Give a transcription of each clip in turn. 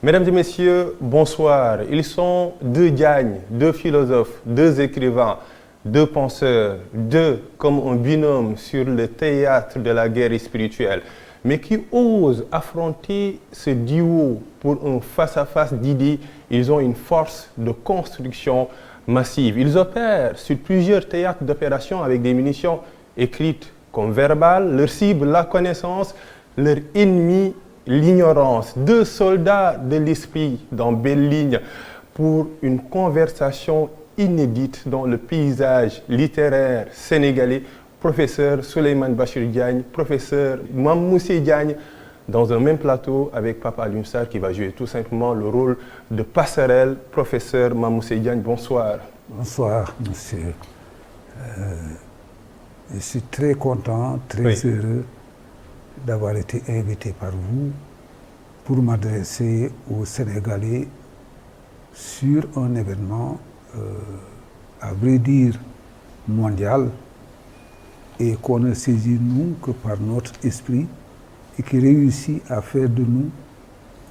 Mesdames et messieurs, bonsoir. Ils sont deux Diagne, deux philosophes, deux écrivains, deux penseurs, deux comme un binôme sur le théâtre de la guerre spirituelle, mais qui osent affronter ce duo pour un face-à-face d'idées. Ils ont une force de construction massive. Ils opèrent sur plusieurs théâtres d'opération avec des munitions écrites comme verbales. Leur cible, la connaissance, leur ennemi, l'ignorance. Deux soldats de l'esprit dans belle ligne pour une conversation inédite dans le paysage littéraire sénégalais. Professeur Souleymane Bachir Diagne, professeur Mamoussé Diagne, dans un même plateau avec Papa Alioune Sarr qui va jouer tout simplement le rôle de passerelle. Professeur Mamoussé Diagne, bonsoir. Bonsoir, monsieur. Je suis très content, très heureux d'avoir été invité par vous pour m'adresser aux Sénégalais sur un événement, à vrai dire, mondial, et qu'on ne saisit nous que par notre esprit et qui réussit à faire de nous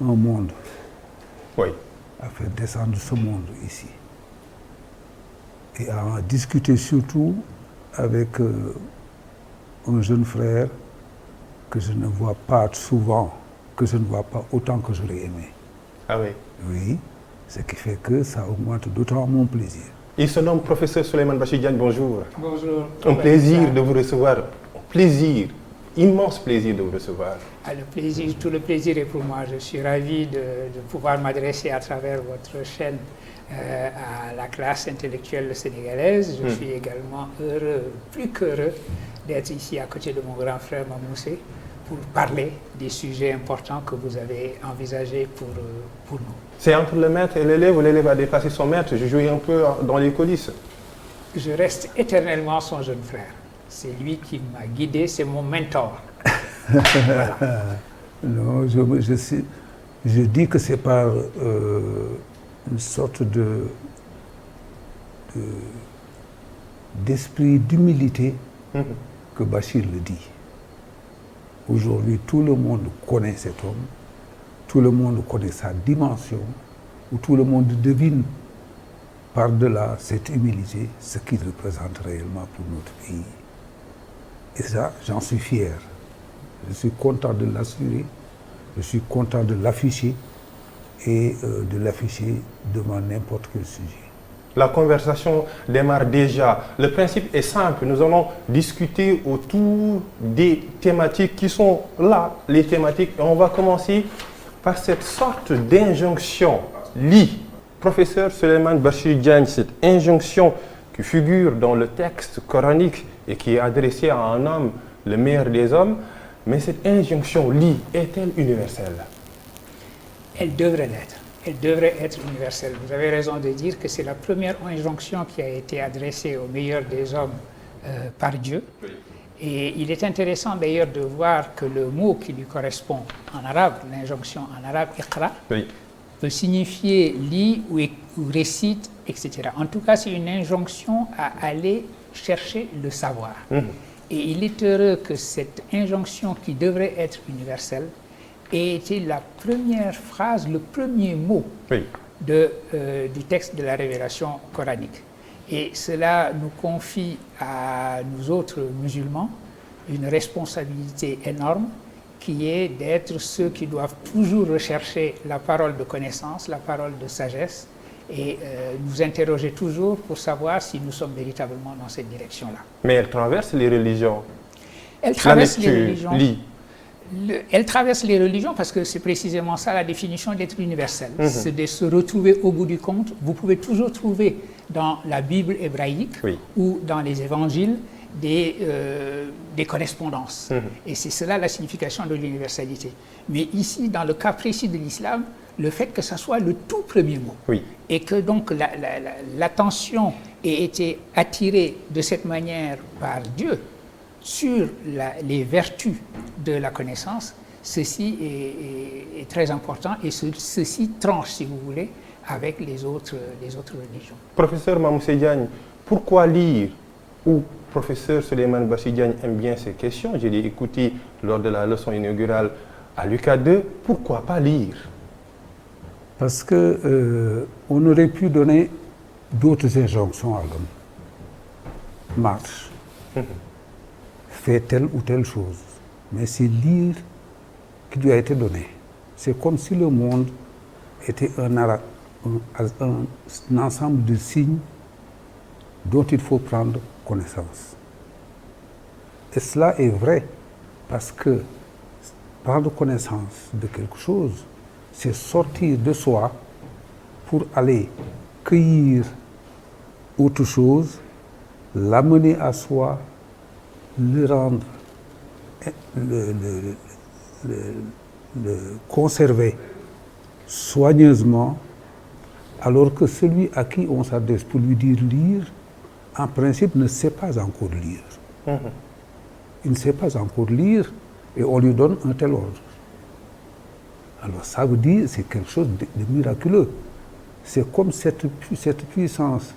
un monde. Oui. À faire descendre ce monde ici. Et à en discuter surtout avec un jeune frère que je ne vois pas souvent, que je ne vois pas autant que je l'ai aimé. Ah oui. Oui, ce qui fait que ça augmente d'autant mon plaisir. Il se nomme professeur Souleymane Bachir Diagne, bonjour. Bonjour. Un plaisir de vous recevoir. Plaisir, immense plaisir de vous recevoir. Tout le plaisir est pour moi. Je suis ravi de pouvoir m'adresser à travers votre chaîne à la classe intellectuelle sénégalaise. Je suis également heureux, plus qu'heureux, d'être ici à côté de mon grand frère Mamoussé pour parler des sujets importants que vous avez envisagés pour nous. C'est entre le maître et l'élève, ou l'élève a dépassé son maître. Je jouais un peu dans les coulisses. Je reste éternellement son jeune frère. C'est lui qui m'a guidé, c'est mon mentor. Voilà. Non, je dis que c'est par une sorte d'esprit d'humilité que Bachir le dit. Aujourd'hui, tout le monde connaît cet homme, tout le monde connaît sa dimension, où tout le monde devine par-delà cette humilité ce qu'il représente réellement pour notre pays. Et ça, j'en suis fier. Je suis content de l'assurer, je suis content de l'afficher et de l'afficher devant n'importe quel sujet. La conversation démarre déjà. Le principe est simple. Nous allons discuter autour des thématiques qui sont là, les thématiques. Et on va commencer par cette sorte d'injonction. Lis, professeur Souleymane Bachir Diagne, cette injonction qui figure dans le texte coranique et qui est adressée à un homme, le meilleur des hommes. Mais cette injonction, lis, est-elle universelle? Elle devrait l'être. Elle devrait être universelle. Vous avez raison de dire que c'est la première injonction qui a été adressée au meilleur des hommes par Dieu. Oui. Et il est intéressant d'ailleurs de voir que le mot qui lui correspond en arabe, l'injonction en arabe, iqra, peut signifier lis ou récite, etc. En tout cas, c'est une injonction à aller chercher le savoir. Et il est heureux que cette injonction qui devrait être universelle ait été la première phrase, le premier mot du texte de la révélation coranique. Et cela nous confie à nous autres musulmans une responsabilité énorme qui est d'être ceux qui doivent toujours rechercher la parole de connaissance, la parole de sagesse et nous interroger toujours pour savoir si nous sommes véritablement dans cette direction-là. Mais elle traverse les religions. Elle traverse les religions. Elle traverse les religions parce que c'est précisément ça la définition d'être universel. C'est de se retrouver au bout du compte. Vous pouvez toujours trouver dans la Bible hébraïque ou dans les évangiles des correspondances. Et c'est cela la signification de l'universalité. Mais ici, dans le cas précis de l'islam, le fait que ça soit le tout premier mot et que donc l'attention ait été attirée de cette manière par Dieu sur les vertus de la connaissance, ceci est très important et ceci tranche, si vous voulez, avec les autres religions. Professeur Mamoussé Diagne, pourquoi lire? Ou professeur Souleymane Bachir Diagne aime bien ces questions. Je l'ai écouté lors de la leçon inaugurale à l'UCAD 2. Pourquoi pas lire? Parce que on aurait pu donner d'autres injonctions à l'homme. Marche, fais telle ou telle chose. Mais c'est lire qui lui a été donné. C'est comme si le monde était un ensemble de signes dont il faut prendre connaissance. Et cela est vrai parce que prendre connaissance de quelque chose, c'est sortir de soi pour aller cueillir autre chose, l'amener à soi, le rendre, le conserver soigneusement, alors que celui à qui on s'adresse pour lui dire lire, en principe ne sait pas encore lire. Il ne sait pas encore lire et on lui donne un tel ordre. Alors ça veut dire c'est quelque chose de miraculeux. C'est comme cette puissance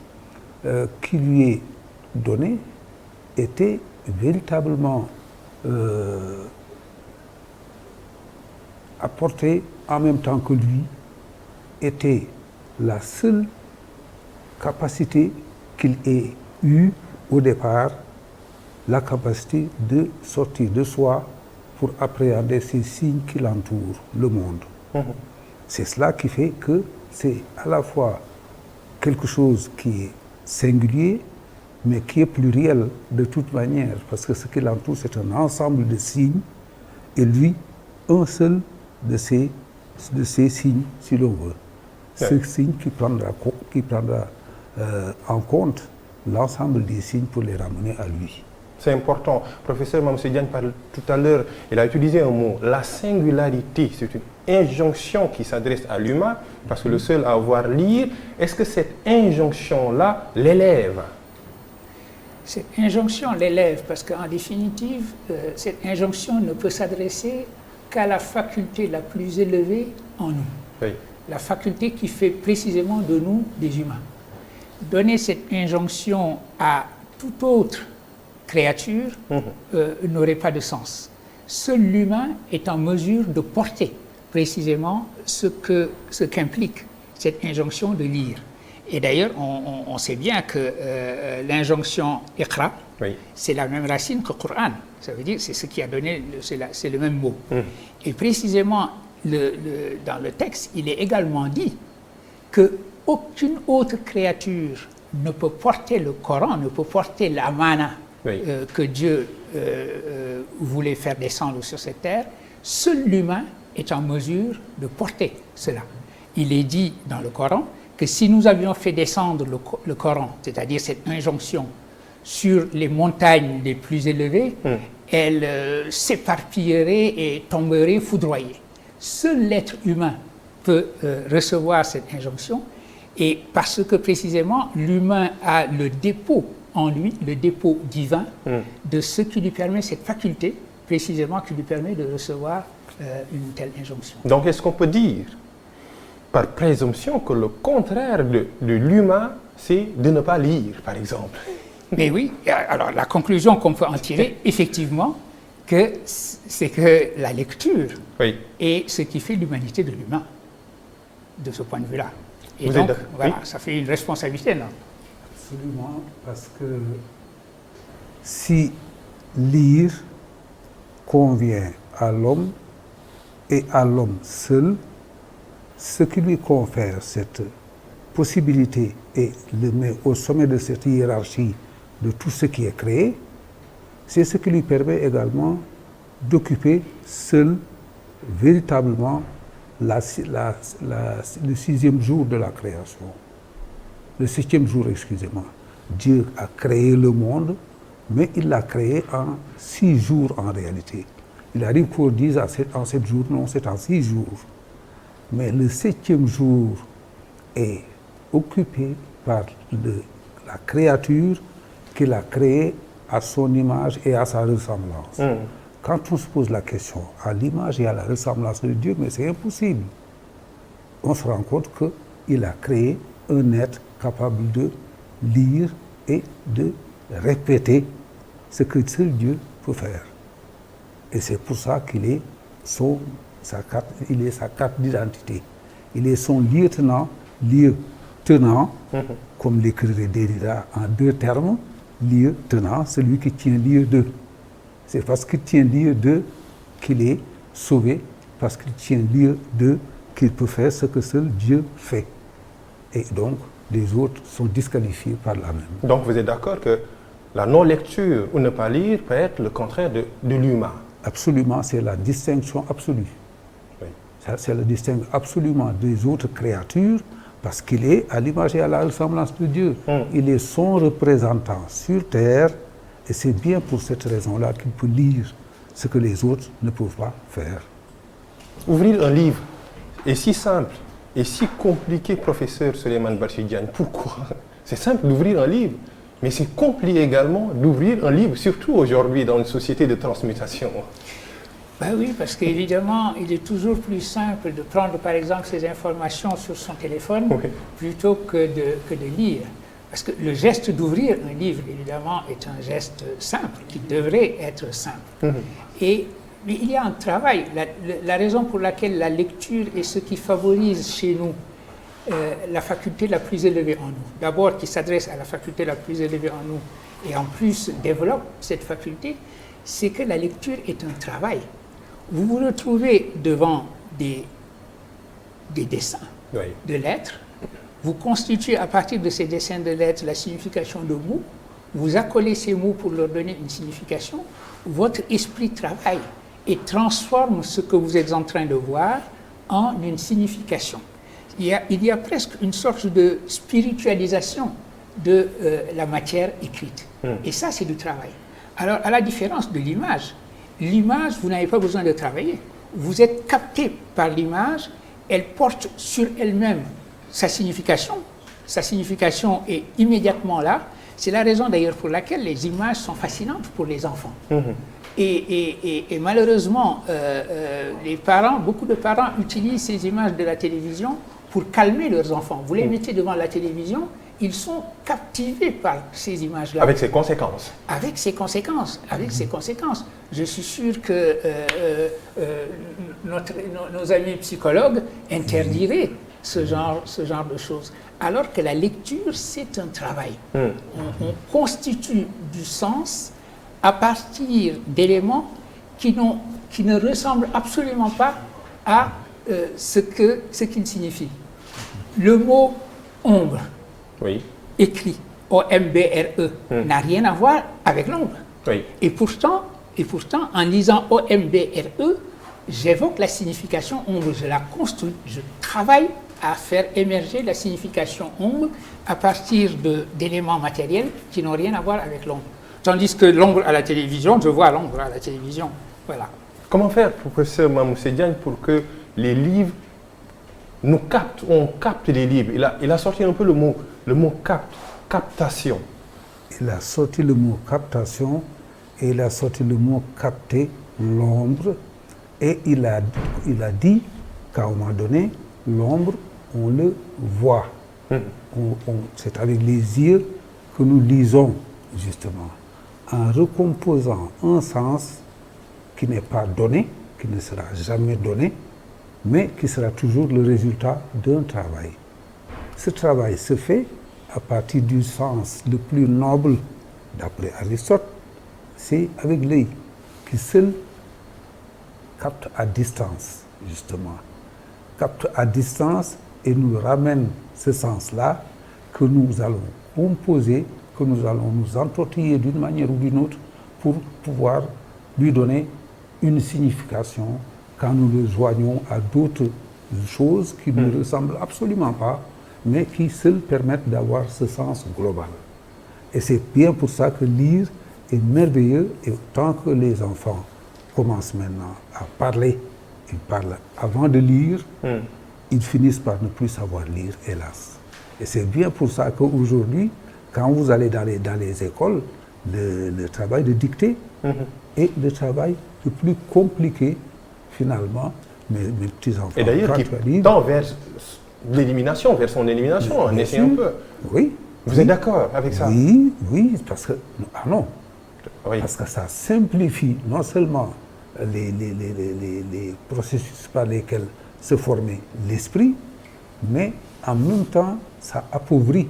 qui lui est donnée était véritablement apportée en même temps que lui, était la seule capacité qu'il ait eue au départ, la capacité de sortir de soi pour appréhender ces signes qui l'entourent, le monde. C'est cela qui fait que c'est à la fois quelque chose qui est singulier, mais qui est pluriel de toute manière, parce que ce qui l'entoure, c'est un ensemble de signes, et lui, un seul de ces signes, si l'on veut. Ce signe qui prendra en compte l'ensemble des signes pour les ramener à lui. C'est important. Professeur Mamoussé Diagne parle tout à l'heure, il a utilisé un mot, la singularité. C'est une injonction qui s'adresse à l'humain, parce que le seul à avoir lire, est-ce que cette injonction-là l'élève? Cette injonction l'élève, parce qu'en définitive, cette injonction ne peut s'adresser qu'à la faculté la plus élevée en nous. Oui. La faculté qui fait précisément de nous des humains. Donner cette injonction à toute autre créature n'aurait pas de sens. Seul l'humain est en mesure de porter précisément ce qu'implique cette injonction de lire. Et d'ailleurs, on sait bien que l'injonction Iqra, oui, c'est la même racine que Coran. Ça veut dire c'est ce qui a donné, c'est le même mot. Et précisément, dans le texte, il est également dit qu'aucune autre créature ne peut porter le Coran, ne peut porter la mana, oui, que Dieu voulait faire descendre sur cette terre. Seul l'humain est en mesure de porter cela. Il est dit dans le Coran que si nous avions fait descendre le Coran, c'est-à-dire cette injonction, sur les montagnes les plus élevées, elle s'éparpillerait et tomberait foudroyée. Seul l'être humain peut recevoir cette injonction, et parce que précisément l'humain a le dépôt en lui, le dépôt divin, de ce qui lui permet, cette faculté précisément qui lui permet de recevoir une telle injonction. Donc est-ce qu'on peut dire, par présomption, que le contraire de l'humain, c'est de ne pas lire, par exemple? Mais oui, alors la conclusion qu'on peut en tirer, effectivement, c'est que la lecture, oui, est ce qui fait l'humanité de l'humain, de ce point de vue-là. Et donc, voilà, oui, ça fait une responsabilité, non? Absolument, parce que si lire convient à l'homme et à l'homme seul, ce qui lui confère cette possibilité et le met au sommet de cette hiérarchie de tout ce qui est créé, c'est ce qui lui permet également d'occuper seul véritablement le 6e jour de la création. Le 7e jour, excusez-moi. Dieu a créé le monde, mais il l'a créé en 6 jours en réalité. Il arrive qu'on dise en 7 jours, non, c'est en 6 jours. Mais le 7e jour est occupé par la créature qu'il a créée à son image et à sa ressemblance. Quand on se pose la question à l'image et à la ressemblance de Dieu, mais c'est impossible. On se rend compte qu'il a créé un être capable de lire et de répéter ce que seul Dieu peut faire. Et c'est pour ça qu'il est sa carte d'identité. il est son lieutenant, comme l'écrirait Derrida en deux termes, lieutenant, celui qui tient lieu d'eux. C'est parce qu'il tient lieu d'eux qu'il est sauvé, parce qu'il tient lieu d'eux qu'il peut faire ce que seul Dieu fait. Et donc, les autres sont disqualifiés par la même. Donc vous êtes d'accord que la non-lecture ou ne pas lire peut être le contraire de l'humain? Absolument, c'est la distinction absolue. Oui. C'est la distinction absolument des autres créatures, parce qu'il est à l'image et à la ressemblance de Dieu. Il est son représentant sur terre, et c'est bien pour cette raison-là qu'il peut lire ce que les autres ne peuvent pas faire. Ouvrir un livre est si simple et si compliqué, professeur Souleymane Bachir Diagne. Pourquoi? C'est simple d'ouvrir un livre, mais c'est compliqué également d'ouvrir un livre, surtout aujourd'hui dans une société de transmutation. Ben oui, parce qu'évidemment, il est toujours plus simple de prendre par exemple ces informations sur son téléphone plutôt que de lire. Parce que le geste d'ouvrir un livre, évidemment, est un geste simple, qui devrait être simple. Mais il y a un travail. La raison pour laquelle la lecture est ce qui favorise chez nous la faculté la plus élevée en nous. D'abord, qui s'adresse à la faculté la plus élevée en nous, et en plus développe cette faculté, c'est que la lecture est un travail. Vous vous retrouvez devant des dessins de lettres. Vous constituez à partir de ces dessins de lettres la signification de mots, vous accolez ces mots pour leur donner une signification, votre esprit travaille et transforme ce que vous êtes en train de voir en une signification. Il y a presque une sorte de spiritualisation de la matière écrite. Et ça, c'est du travail. Alors, à la différence de l'image, vous n'avez pas besoin de travailler. Vous êtes capté par l'image, elle porte sur elle-même sa signification est immédiatement là. C'est la raison d'ailleurs pour laquelle les images sont fascinantes pour les enfants. Et malheureusement, beaucoup de parents utilisent ces images de la télévision pour calmer leurs enfants. Vous les mettez devant la télévision, ils sont captivés par ces images-là. Avec ses conséquences. Avec ses conséquences. Je suis sûr que nos amis psychologues interdiraient ce genre de choses. Alors que la lecture, c'est un travail. On constitue du sens à partir d'éléments qui ne ressemblent absolument pas à ce qu'ils signifient. Le mot ombre, écrit O-M-B-R-E, n'a rien à voir avec l'ombre. Et pourtant, en lisant O-M-B-R-E, j'évoque la signification ombre, je la construis, je travaille à faire émerger la signification ombre à partir d'éléments matériels qui n'ont rien à voir avec l'ombre. Tandis que l'ombre à la télévision, je vois l'ombre à la télévision. Voilà. Comment faire, professeur Mamoussé Diagne, pour que les livres nous captent, on capte les livres? Il a sorti un peu le mot captation. Il a sorti le mot captation et il a sorti le mot capter, l'ombre. Et il a dit qu'à un moment donné, l'ombre, on le voit. C'est avec les yeux que nous lisons, justement, en recomposant un sens qui n'est pas donné, qui ne sera jamais donné, mais qui sera toujours le résultat d'un travail. Ce travail se fait à partir du sens le plus noble, d'après Aristote, c'est avec l'œil, qui seul capte à distance, justement. Capte à distance et nous ramène ce sens-là que nous allons composer, que nous allons nous entortiller d'une manière ou d'une autre pour pouvoir lui donner une signification quand nous le joignons à d'autres choses qui ne ressemblent absolument pas, mais qui seules permettent d'avoir ce sens global. Et c'est bien pour ça que lire est merveilleux, et tant que les enfants commencent maintenant à parler, ils parlent avant de lire, ils finissent par ne plus savoir lire, hélas. Et c'est bien pour ça qu'aujourd'hui, quand vous allez dans les écoles, le travail de dictée est le travail le plus compliqué, finalement, mes petits-enfants. Et d'ailleurs, qui tend vers l'élimination, vers son élimination, en essayant un peu. Oui. Vous êtes d'accord avec ça? Oui, parce que... Ah non. Parce que ça simplifie non seulement les processus par lesquels se formait l'esprit, mais en même temps, ça appauvrit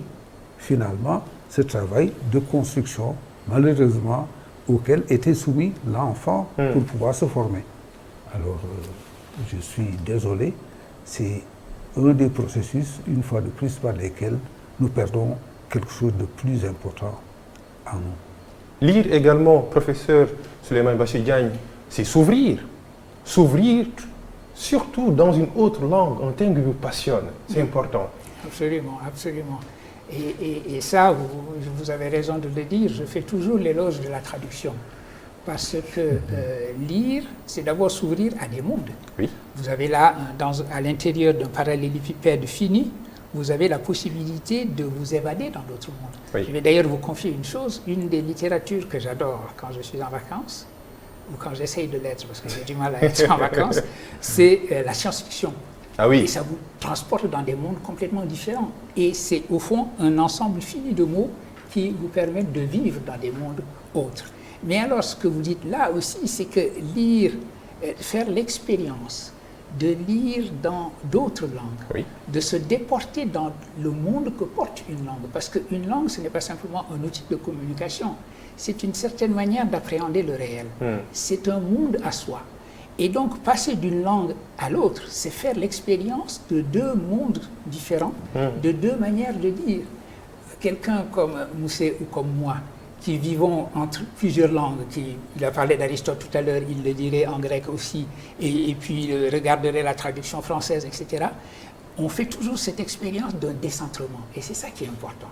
finalement ce travail de construction, malheureusement, auquel était soumis l'enfant pour pouvoir se former. Alors, je suis désolé, c'est un des processus, une fois de plus, par lesquels nous perdons quelque chose de plus important en nous. Lire également, professeur Souleymane Bachir Diagne, c'est s'ouvrir. S'ouvrir, surtout dans une autre langue, un thème qui vous passionne. C'est important. Absolument, absolument. Et ça, vous avez raison de le dire, je fais toujours l'éloge de la traduction. Parce que lire, c'est d'abord s'ouvrir à des mondes. Oui. Vous avez là, à l'intérieur d'un parallélépipède fini, vous avez la possibilité de vous évader dans d'autres mondes. Oui. Je vais d'ailleurs vous confier une chose, une des littératures que j'adore quand je suis en vacances, ou quand j'essaye de l'être, parce que j'ai du mal à être en vacances, c'est la science-fiction. Ah oui. Et ça vous transporte dans des mondes complètement différents. Et c'est au fond un ensemble fini de mots qui vous permettent de vivre dans des mondes autres. Mais alors ce que vous dites là aussi, c'est que lire, faire l'expérience de lire dans d'autres langues, Oui. de se déporter dans le monde que porte une langue. Parce qu'une langue, ce n'est pas simplement un outil de communication, c'est une certaine manière d'appréhender le réel. C'est un monde à soi. Et donc, passer d'une langue à l'autre, c'est faire l'expérience de deux mondes différents, de deux manières de dire. Quelqu'un comme Moussé ou comme moi, qui vivons entre plusieurs langues, il a parlé d'Aristote tout à l'heure, il le dirait en grec aussi, et puis il regarderait la traduction française, etc. On fait toujours cette expérience d'un décentrement, et c'est ça qui est important.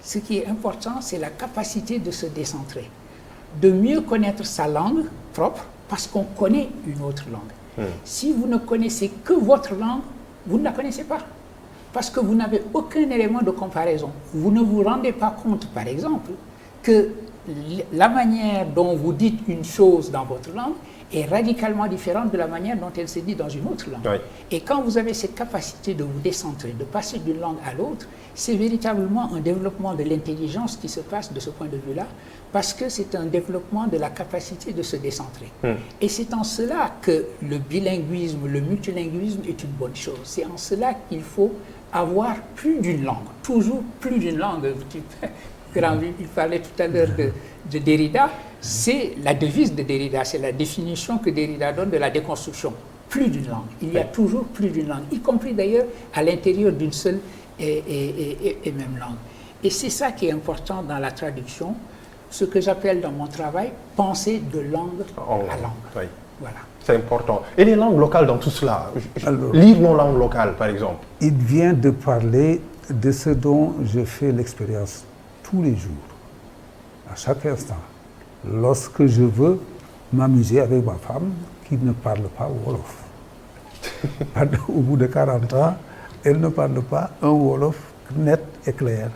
Ce qui est important, c'est la capacité de se décentrer, de mieux connaître sa langue propre, parce qu'on connaît une autre langue. Si vous ne connaissez que votre langue, vous ne la connaissez pas. Parce que vous n'avez aucun élément de comparaison. Vous ne vous rendez pas compte, par exemple, que la manière dont vous dites une chose dans votre langue est radicalement différente de la manière dont elle se dit dans une autre langue. Oui. Et quand vous avez cette capacité de vous décentrer, de passer d'une langue à l'autre, c'est véritablement un développement de l'intelligence qui se passe de ce point de vue-là, parce que c'est un développement de la capacité de se décentrer. Et c'est en cela que le bilinguisme, le multilinguisme est une bonne chose. C'est en cela qu'il faut avoir plus d'une langue, toujours plus d'une langue. Il parlait tout à l'heure de Derrida, c'est la devise de Derrida, c'est la définition que Derrida donne de la déconstruction. Plus d'une langue. Il y a toujours plus d'une langue, y compris d'ailleurs à l'intérieur d'une seule et même langue. Et c'est ça qui est important dans la traduction, ce que j'appelle dans mon travail penser de langue à langue. Oui. Voilà. C'est important. Et les langues locales dans tout cela, Alors, lire nos langues locales par exemple. il vient de parler de ce dont je fais l'expérience tous les jours, à chaque instant, lorsque je veux m'amuser avec ma femme qui ne parle pas Wolof. Au bout de 40 ans, elle ne parle pas un Wolof net et clair.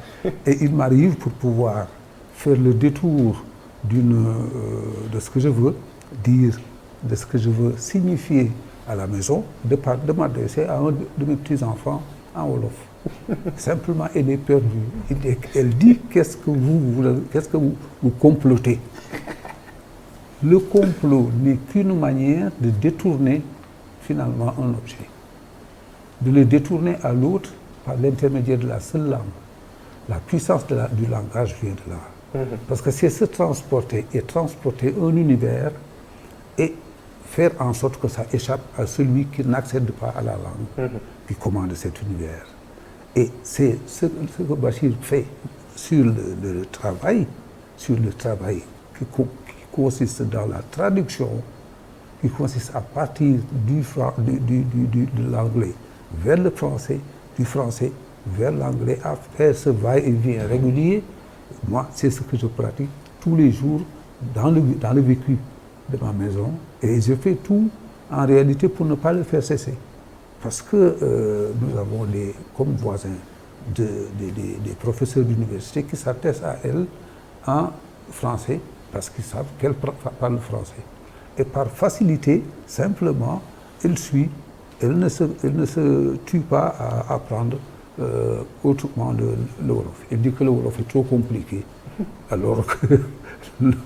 Et il m'arrive, pour pouvoir faire le détour de ce que je veux dire, de ce que je veux signifier à la maison, de m'adresser à un de mes petits-enfants en Wolof. Simplement, elle est perdue. Elle dit qu'est-ce que vous complotez. Le complot n'est qu'une manière de détourner finalement un objet, de le détourner à l'autre par l'intermédiaire de la seule langue. La puissance du langage vient de là. Parce que c'est se transporter et transporter un univers et faire en sorte que ça échappe à celui qui n'accède pas à la langue qui commande cet univers. Et c'est ce que Bachir fait sur le travail qui consiste dans la traduction, qui consiste à partir de l'anglais vers le français, du français vers l'anglais, à faire ce va-et-vient régulier. Moi, c'est ce que je pratique tous les jours dans le vécu de ma maison. Et je fais tout en réalité pour ne pas le faire cesser. Parce que nous avons comme voisins des professeurs d'université qui s'attestent à elle en français parce qu'ils savent qu'elle parle français. Et par facilité, simplement, elle suit. Elle ne se tue pas à apprendre autrement le Wolof. Elle dit que le Wolof est trop compliqué. Alors que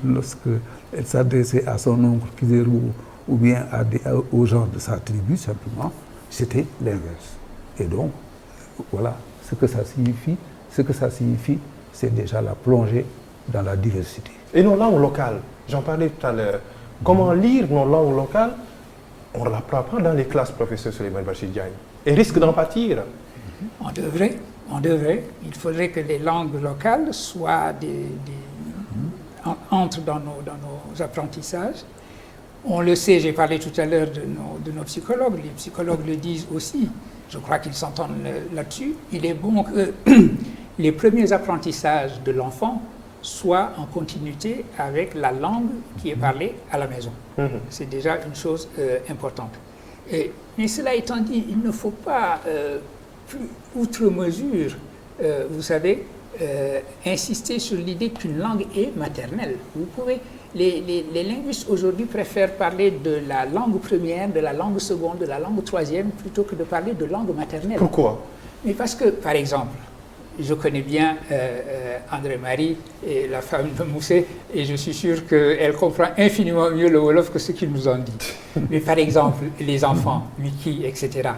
lorsque elle s'adressait à son oncle Kizerou ou bien aux gens de sa tribu, simplement, c'était l'inverse. Et donc, voilà ce que ça signifie. Ce que ça signifie, c'est déjà la plongée dans la diversité. Et nos langues locales, j'en parlais tout à l'heure. Comment lire nos langues locales? On ne l'apprend pas dans les classes, professeur Souleymane Bachir Diagne. Et risque d'en pâtir. On devrait. Il faudrait que les langues locales soient entrent dans nos apprentissages. On le sait, j'ai parlé tout à l'heure de nos psychologues. Les psychologues le disent aussi. Je crois qu'ils s'entendent là-dessus. Il est bon que les premiers apprentissages de l'enfant soient en continuité avec la langue qui est parlée à la maison. C'est déjà une chose importante. Mais cela étant dit, il ne faut pas, outre mesure, vous savez, insister sur l'idée qu'une langue est maternelle. Vous pouvez, les linguistes aujourd'hui préfèrent parler de la langue première, de la langue seconde, de la langue troisième, plutôt que de parler de langue maternelle. Pourquoi? Mais parce que, par exemple, je connais bien André-Marie et la femme de Mousset, et je suis sûr qu'elle comprend infiniment mieux le Wolof que ce qu'ils nous ont dit. Mais par exemple, les enfants, Wiki, etc.,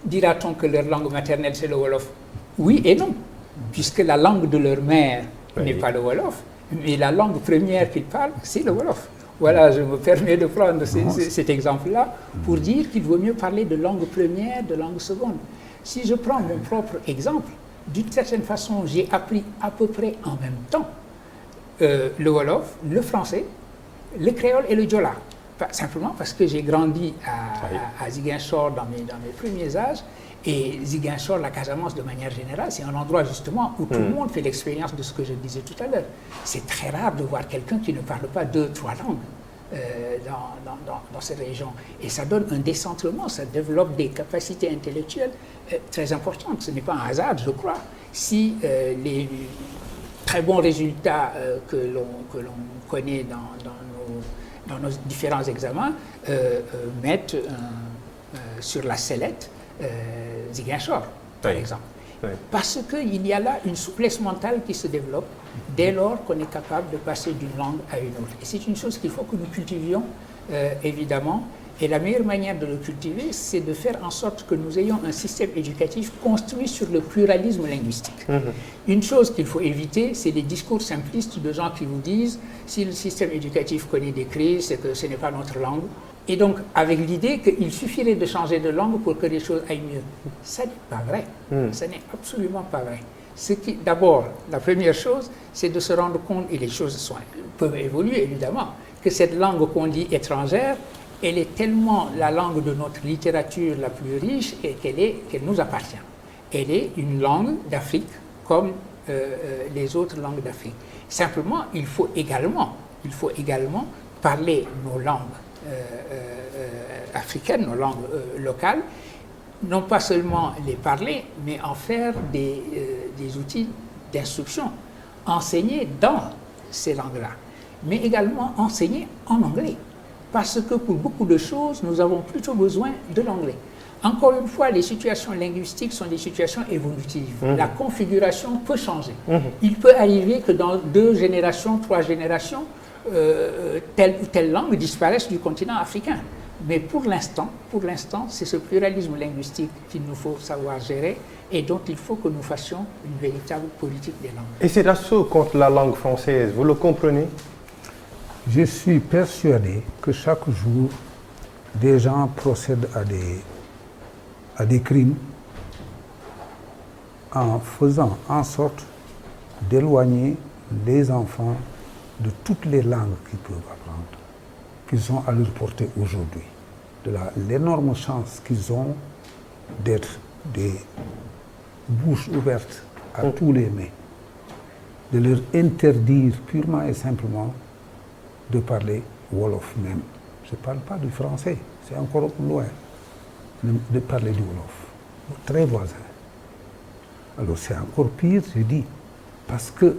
dira-t-on que leur langue maternelle c'est le Wolof? Oui et non, puisque la langue de leur mère n'est pas le Wolof, mais la langue première qu'ils parlent, c'est le Wolof. Voilà, je me permets de prendre cet exemple-là pour dire qu'il vaut mieux parler de langue première, de langue seconde. Si je prends mon propre exemple, d'une certaine façon, j'ai appris à peu près en même temps le Wolof, le français, le créole et le Diola. Simplement parce que j'ai grandi à Ziguinchor dans mes premiers âges. Et Ziguinchor, la Casamance de manière générale, c'est un endroit justement où tout le monde fait l'expérience de ce que je disais tout à l'heure. C'est très rare de voir quelqu'un qui ne parle pas 2, 3 langues dans cette région. Et ça donne un décentrement, ça développe des capacités intellectuelles très importantes. Ce n'est pas un hasard, je crois, si les très bons résultats que l'on connaît dans nos différents examens mettent sur la sellette Ziguinchor, par exemple. Oui. Parce qu'il y a là une souplesse mentale qui se développe dès lors qu'on est capable de passer d'une langue à une autre. Et c'est une chose qu'il faut que nous cultivions, évidemment. Et la meilleure manière de le cultiver, c'est de faire en sorte que nous ayons un système éducatif construit sur le pluralisme linguistique. Une chose qu'il faut éviter, c'est les discours simplistes de gens qui vous disent « si le système éducatif connaît des crises, c'est que ce n'est pas notre langue ». Et donc, avec l'idée qu'il suffirait de changer de langue pour que les choses aillent mieux. Ça n'est pas vrai. Ça n'est absolument pas vrai. D'abord, la première chose, c'est de se rendre compte, et les choses peuvent évoluer évidemment, que cette langue qu'on dit étrangère, elle est tellement la langue de notre littérature la plus riche et qu'elle nous appartient. Elle est une langue d'Afrique comme les autres langues d'Afrique. Simplement, il faut également parler nos langues africaines, nos langues locales, non pas seulement les parler, mais en faire des outils d'instruction, enseigner dans ces langues-là, mais également enseigner en anglais. Parce que pour beaucoup de choses, nous avons plutôt besoin de l'anglais. Encore une fois, les situations linguistiques sont des situations évolutives. La configuration peut changer. Il peut arriver que dans 2 générations, 3 générations, telle ou telle langue disparaisse du continent africain. Mais pour l'instant, c'est ce pluralisme linguistique qu'il nous faut savoir gérer et dont il faut que nous fassions une véritable politique des langues. Et cet assaut contre la langue française, vous le comprenez? Je suis persuadé que chaque jour, des gens procèdent à des crimes en faisant en sorte d'éloigner les enfants de toutes les langues qu'ils peuvent apprendre, qu'ils sont à leur portée aujourd'hui, de l'énorme chance qu'ils ont d'être des bouches ouvertes à tous les mets, de leur interdire purement et simplement de parler Wolof même. Je ne parle pas du français, c'est encore loin de parler du Wolof, très voisin. Alors c'est encore pire, je dis, parce que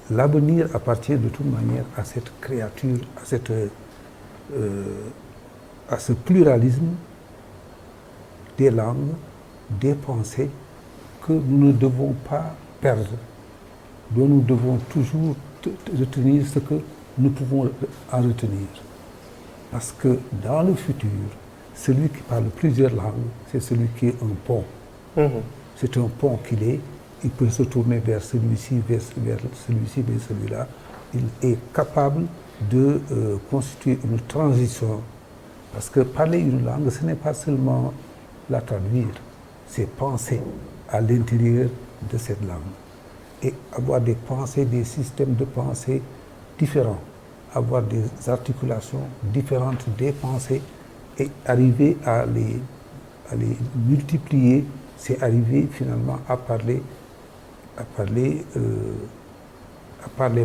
l'avenir appartient de toute manière à cette créature, à ce pluralisme des langues, des pensées que nous ne devons pas perdre, dont nous devons toujours retenir ce que nous pouvons en retenir. Parce que dans le futur, celui qui parle plusieurs langues, c'est celui qui est un pont. c'est un pont qu'il est, il peut se tourner vers celui-ci, vers celui-ci, vers celui-là. Il est capable de constituer une transition. Parce que parler une langue, ce n'est pas seulement la traduire, c'est penser à l'intérieur de cette langue. Et avoir des pensées, des systèmes de pensée différents, avoir des articulations différentes des pensées et arriver à les multiplier, c'est arriver finalement à parler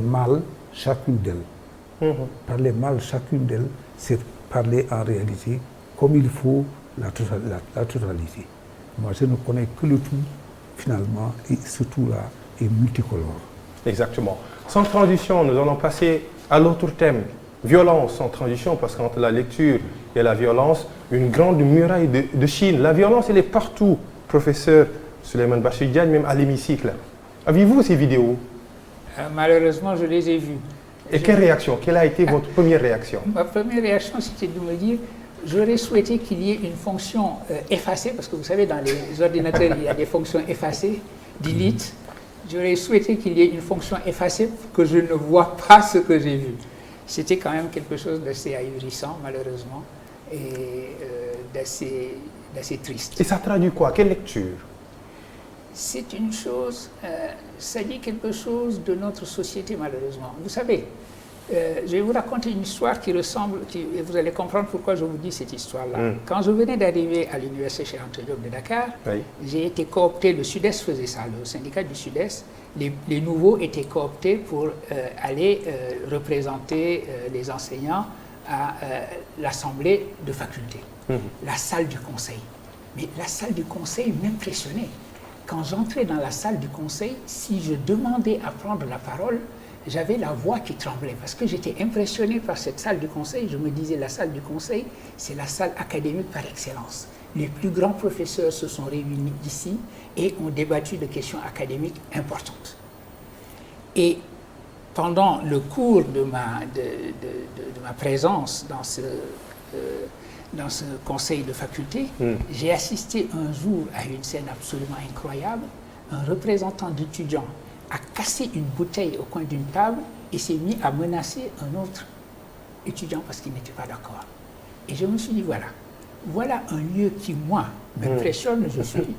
mal chacune d'elles. Parler mal chacune d'elles, c'est parler en réalité comme il faut la totalité. Moi, je ne connais que le tout, finalement, et ce tout-là est multicolore. Exactement. Sans transition, nous allons passer à l'autre thème. Violence sans transition, parce qu'entre la lecture et la violence, une grande muraille de Chine. La violence, elle est partout, professeur Souleymane Bachir Diagne, même à l'hémicycle. Avez-vous ces vidéos? Malheureusement, je les ai vues. Et quelle réaction? Quelle a été votre première réaction? Ma première réaction, c'était de me dire, j'aurais souhaité qu'il y ait une fonction effacée, parce que vous savez, dans les ordinateurs, il y a des fonctions effacées, delete. J'aurais souhaité qu'il y ait une fonction effacée pour que je ne vois pas ce que j'ai vu. C'était quand même quelque chose d'assez ahurissant, malheureusement, et d'assez triste. Et ça traduit quoi? Quelle lecture? C'est une chose, ça dit quelque chose de notre société, malheureusement. Vous savez, je vais vous raconter une histoire qui ressemble, et vous allez comprendre pourquoi je vous dis cette histoire-là. Quand je venais d'arriver à l'université Cheikh Anta Diop de Dakar, j'ai été coopté, le Sud-Est faisait ça, le syndicat du Sud-Est, les nouveaux étaient cooptés pour aller représenter les enseignants à l'assemblée de faculté, la salle du conseil. Mais la salle du conseil m'impressionnait. Quand j'entrais dans la salle du conseil, si je demandais à prendre la parole, j'avais la voix qui tremblait parce que j'étais impressionné par cette salle du conseil. Je me disais, la salle du conseil, c'est la salle académique par excellence. Les plus grands professeurs se sont réunis ici et ont débattu de questions académiques importantes. Et pendant le cours de ma présence dans ce conseil de faculté, j'ai assisté un jour à une scène absolument incroyable. Un représentant d'étudiants a cassé une bouteille au coin d'une table et s'est mis à menacer un autre étudiant parce qu'il n'était pas d'accord. Et je me suis dit, voilà un lieu qui, moi, m'impressionne. Je suis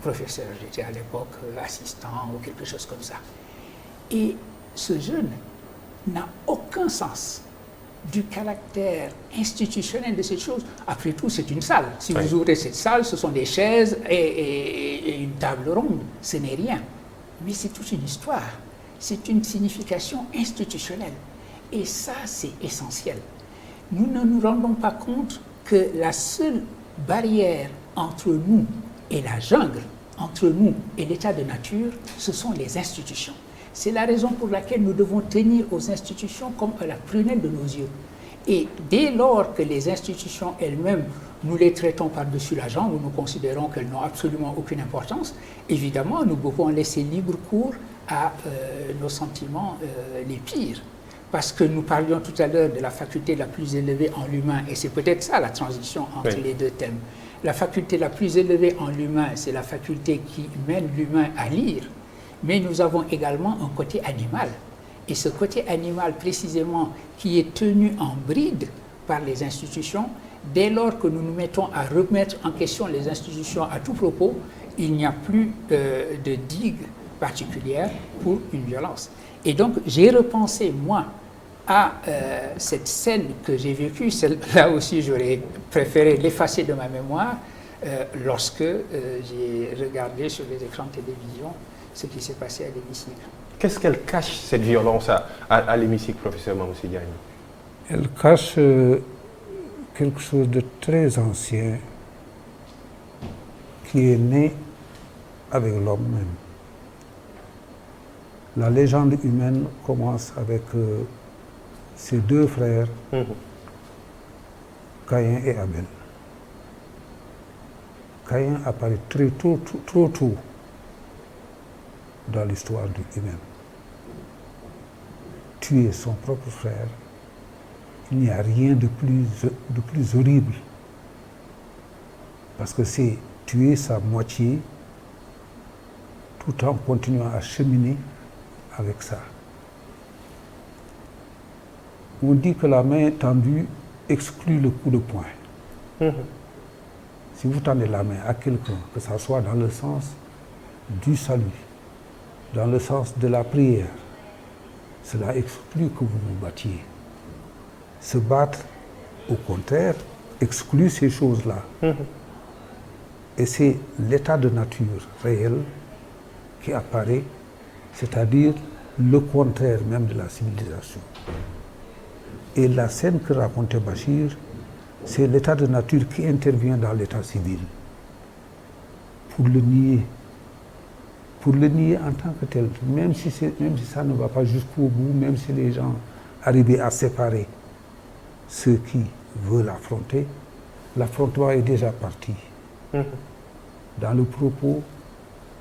professeur, j'étais à l'époque assistant ou quelque chose comme ça. Et ce jeune n'a aucun sens du caractère institutionnel de cette chose. Après tout, c'est une salle. Si vous ouvrez cette salle, ce sont des chaises et une table ronde. Ce n'est rien. Mais c'est toute une histoire. C'est une signification institutionnelle. Et ça, c'est essentiel. Nous ne nous rendons pas compte que la seule barrière entre nous et la jungle, entre nous et l'état de nature, ce sont les institutions. C'est la raison pour laquelle nous devons tenir aux institutions comme à la prunelle de nos yeux. Et dès lors que les institutions elles-mêmes, nous les traitons par-dessus la jambe, ou nous considérons qu'elles n'ont absolument aucune importance, évidemment, nous pouvons laisser libre cours à nos sentiments les pires. Parce que nous parlions tout à l'heure de la faculté la plus élevée en l'humain, et c'est peut-être ça la transition entre les deux thèmes. La faculté la plus élevée en l'humain, c'est la faculté qui mène l'humain à lire. Mais nous avons également un côté animal. Et ce côté animal, précisément, qui est tenu en bride par les institutions, dès lors que nous nous mettons à remettre en question les institutions à tout propos, il n'y a plus de digue particulière pour une violence. Et donc, j'ai repensé, moi, à cette scène que j'ai vécue. Là aussi, j'aurais préféré l'effacer de ma mémoire lorsque j'ai regardé sur les écrans de télévision ce qui s'est passé à l'hémicycle. Qu'est-ce qu'elle cache, cette violence, à l'hémicycle, professeur Mamoussy Diagne? Elle cache quelque chose de très ancien qui est né avec l'homme même. La légende humaine commence avec ses deux frères, Caïn et Abel. Caïn apparaît très tôt, trop tôt dans l'histoire humaine. Tuer son propre frère, il n'y a rien de plus horrible. Parce que c'est tuer sa moitié tout en continuant à cheminer avec ça. On dit que la main tendue exclut le coup de poing. Si vous tendez la main à quelqu'un, que ce soit dans le sens du salut, dans le sens de la prière, cela exclut que vous vous battiez. Se battre, au contraire, exclut ces choses-là. Et c'est l'état de nature réel qui apparaît, c'est-à-dire le contraire même de la civilisation. Et la scène que racontait Bachir, c'est l'état de nature qui intervient dans l'état civil pour le nier en tant que tel, même si ça ne va pas jusqu'au bout, même si les gens arrivent à séparer ceux qui veulent affronter, l'affrontement est déjà parti. Dans le propos,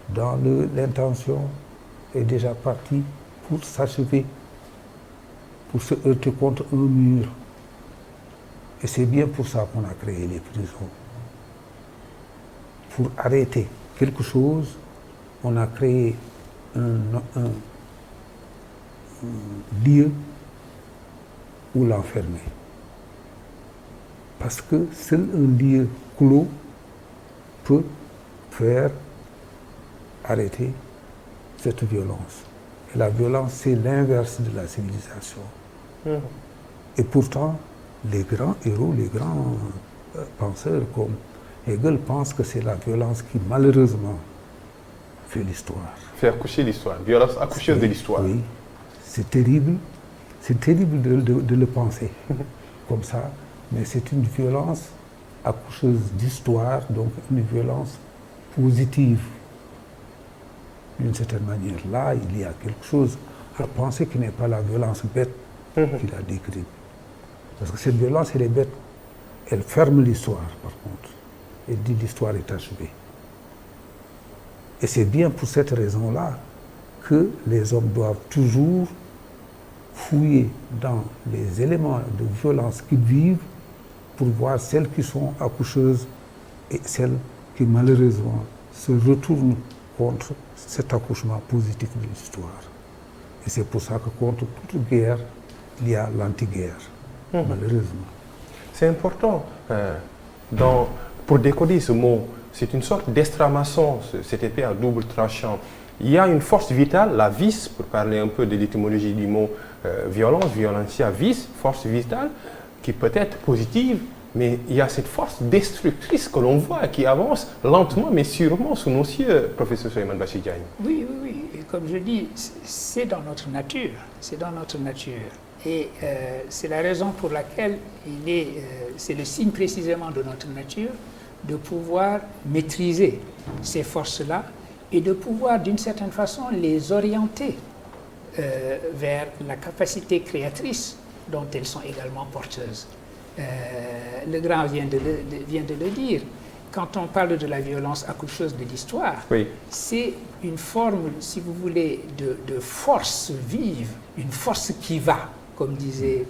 dans l'intention, est déjà parti pour s'achever, pour se heurter contre un mur. Et c'est bien pour ça qu'on a créé les prisons. Pour arrêter quelque chose, on a créé un lieu où l'enfermer. Parce que seul un lieu clos peut faire arrêter cette violence. Et la violence, c'est l'inverse de la civilisation. Et pourtant, les grands héros, les grands penseurs comme Hegel pensent que c'est la violence qui, malheureusement, fait l'histoire. Fait accoucher l'histoire, violence accoucheuse de l'histoire. Oui, c'est terrible de le penser comme ça, mais c'est une violence accoucheuse d'histoire, donc une violence positive. D'une certaine manière, là, il y a quelque chose à penser qui n'est pas la violence bête qu'il a décrite. Parce que cette violence, elle est bête. Elle ferme l'histoire, par contre. Elle dit l'histoire est achevée. Et c'est bien pour cette raison-là que les hommes doivent toujours fouiller dans les éléments de violence qu'ils vivent pour voir celles qui sont accoucheuses et celles qui, malheureusement, se retournent contre cet accouchement positif de l'histoire. Et c'est pour ça que contre toute guerre, il y a l'anti-guerre, malheureusement. C'est important. Pour décoder ce mot, c'est une sorte d'estramaçon, cette épée à double tranchant. Il y a une force vitale, la vis, pour parler un peu de l'étymologie du mot violence, violentia vis, force vitale, qui peut être positive, mais il y a cette force destructrice que l'on voit, qui avance lentement mais sûrement sous nos cieux, professeur Souleymane Bachir Diagne. Oui. Et comme je dis, c'est dans notre nature. C'est dans notre nature. Et c'est la raison pour laquelle c'est le signe précisément de notre nature de pouvoir maîtriser ces forces-là et de pouvoir, d'une certaine façon, les orienter vers la capacité créatrice dont elles sont également porteuses. Le grand vient de le dire. Quand on parle de la violence accoucheuse de l'histoire, c'est une forme, si vous voulez, de force vive, une force qui va, comme disait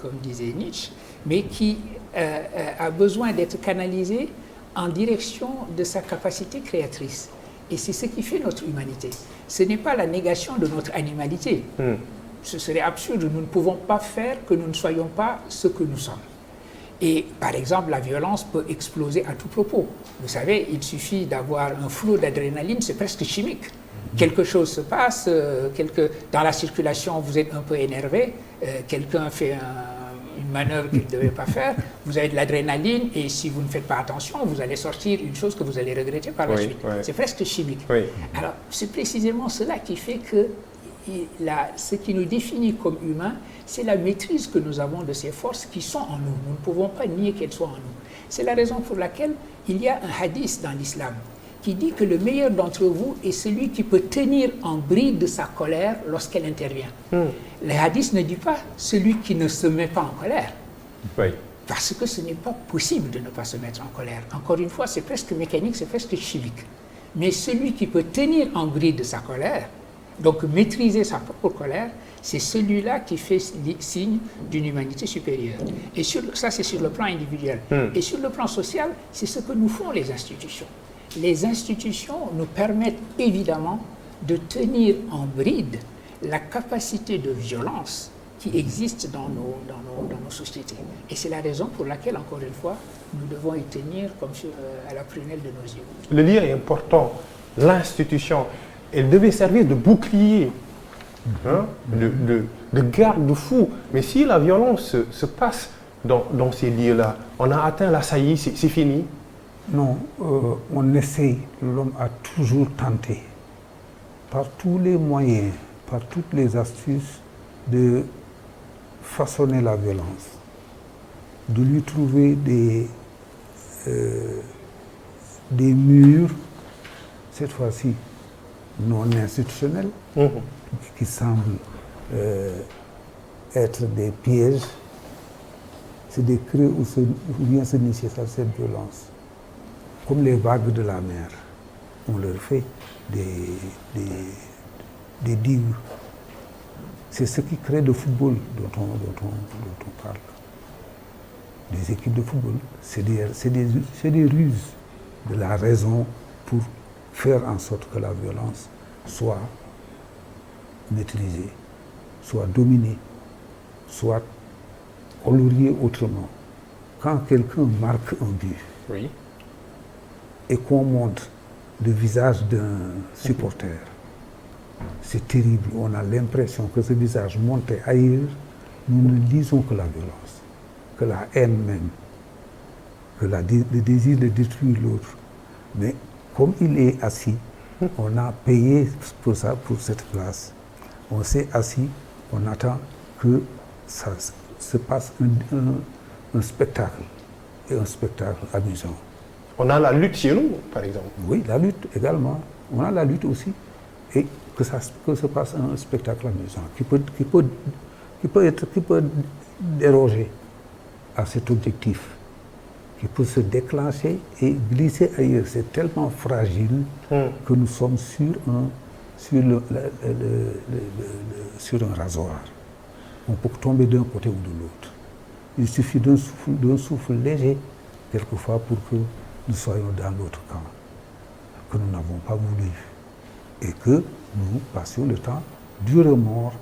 Nietzsche, mais qui a besoin d'être canalisée en direction de sa capacité créatrice. Et c'est ce qui fait notre humanité. Ce n'est pas la négation de notre animalité. Ce serait absurde. Nous ne pouvons pas faire que nous ne soyons pas ce que nous sommes. Et par exemple, la violence peut exploser à tout propos. Vous savez, il suffit d'avoir un flot d'adrénaline, c'est presque chimique. Quelque chose se passe, dans la circulation, vous êtes un peu énervé, quelqu'un fait une manœuvre qu'il ne devait pas faire, vous avez de l'adrénaline et si vous ne faites pas attention, vous allez sortir une chose que vous allez regretter par la suite. C'est presque chimique. Alors, c'est précisément cela qui fait que ce qui nous définit comme humains, c'est la maîtrise que nous avons de ces forces qui sont en nous. Nous ne pouvons pas nier qu'elles soient en nous. C'est la raison pour laquelle il y a un hadith dans l'islam qui dit que le meilleur d'entre vous est celui qui peut tenir en bride sa colère lorsqu'elle intervient. Le hadith ne dit pas celui qui ne se met pas en colère. Parce que ce n'est pas possible de ne pas se mettre en colère. Encore une fois, c'est presque mécanique, c'est presque chimique. Mais celui qui peut tenir en bride sa colère, donc maîtriser sa propre colère, c'est celui-là qui fait signe d'une humanité supérieure. Et ça, c'est sur le plan individuel. Et sur le plan social, c'est ce que nous font les institutions. Les institutions nous permettent évidemment de tenir en bride la capacité de violence qui existe dans nos sociétés. Et c'est la raison pour laquelle, encore une fois, nous devons y tenir comme à la prunelle de nos yeux. Le lien est important. L'institution, elle devait servir de bouclier, hein, de garde-fou. Mais si la violence se passe dans ces lieux-là, on a atteint la saillie, c'est fini. Non, on essaye, l'homme a toujours tenté, par tous les moyens, par toutes les astuces, de façonner la violence, de lui trouver des murs, cette fois-ci non institutionnels, qui semblent être des pièges. C'est des creux où vient se nicher cette violence. Comme les vagues de la mer, on leur fait des digues. C'est ce qui crée le football dont on parle. Les équipes de football, c'est des ruses de la raison pour faire en sorte que la violence soit maîtrisée, soit dominée, soit coloriée autrement. Quand quelqu'un marque un but, Oui. et qu'on montre le visage d'un supporter, c'est terrible. On a l'impression que ce visage monté ailleurs, nous ne lisons que la violence, que la haine même, que le désir de détruire l'autre. Mais comme il est assis, on a payé pour ça, pour cette place. On s'est assis, on attend que ça se passe un spectacle, et un spectacle amusant. On a la lutte chez nous, par exemple. Oui, la lutte également. On a la lutte aussi. Et que se passe un spectacle amusant qui peut déroger à cet objectif, qui peut se déclencher et glisser ailleurs. C'est tellement fragile que nous sommes sur un rasoir. On peut tomber d'un côté ou de l'autre. Il suffit d'un souffle léger, quelquefois, pour que nous soyons dans l'autre camp, que nous n'avons pas voulu, et que nous passions le temps durement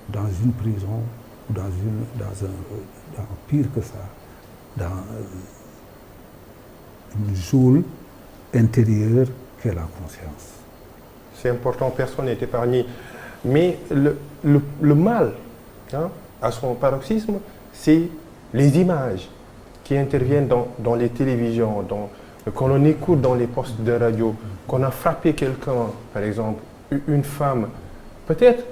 dans une prison, ou dans pire que ça, dans une geôle intérieure qu'est la conscience. C'est important, personne n'est épargné. Mais le mal, hein, à son paroxysme, c'est les images qui interviennent dans les télévisions, qu'on en écoute dans les postes de radio, qu'on a frappé quelqu'un, par exemple, une femme. Peut-être